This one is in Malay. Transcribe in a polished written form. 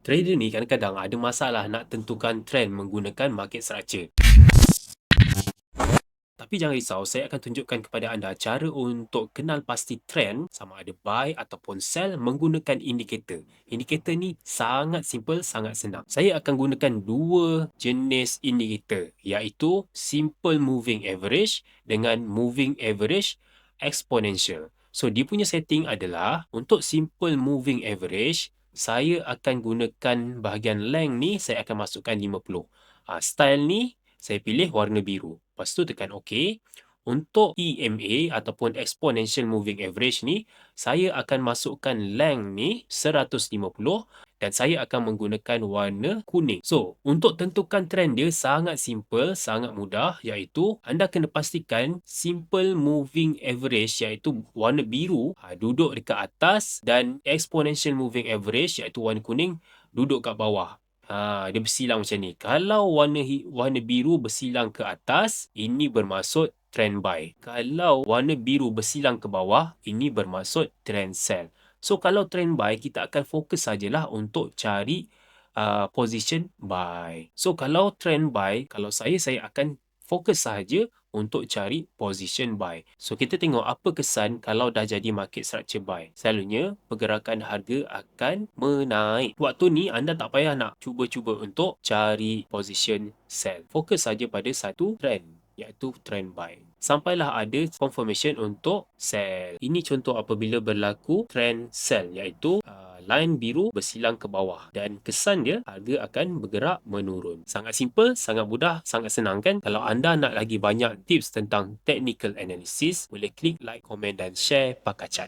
Trader ni kadang-kadang ada masalah nak tentukan trend menggunakan market structure. Tapi jangan risau, saya akan tunjukkan kepada anda cara untuk kenal pasti trend sama ada buy ataupun sell menggunakan indikator. Indikator ni sangat simple, sangat senang. Saya akan gunakan dua jenis indikator, iaitu simple moving average dengan moving average exponential. So, dia punya setting adalah untuk simple moving average, saya akan gunakan bahagian length ni, saya akan masukkan 50. Style ni, saya pilih warna biru. Lepas tu tekan OK. Untuk EMA ataupun Exponential Moving Average ni, saya akan masukkan length ni 150 dan saya akan menggunakan warna kuning. So, untuk tentukan trend dia sangat simple, sangat mudah, iaitu anda kena pastikan Simple Moving Average iaitu warna biru duduk dekat atas dan Exponential Moving Average iaitu warna kuning duduk kat bawah. Dia bersilang macam ni. Kalau warna biru bersilang ke atas, ini bermaksud trend buy. Kalau warna biru bersilang ke bawah, ini bermaksud trend sell. So, kalau trend buy, kita akan fokus sajalah untuk cari position buy. So, kalau trend buy, kalau saya akan fokus sahaja untuk cari position buy. So, kita tengok apa kesan kalau dah jadi market structure buy. Selalunya, pergerakan harga akan menaik. Waktu ni, anda tak payah nak cuba-cuba untuk cari position sell. Fokus saja pada satu trend, iaitu trend buy. Sampailah ada confirmation untuk sell. Ini contoh apabila berlaku trend sell, iaitu line biru bersilang ke bawah dan kesan dia harga akan bergerak menurun. Sangat simple, sangat mudah, sangat senang kan? Kalau anda nak lagi banyak tips tentang technical analysis, boleh klik like, komen dan share Pakar Chart.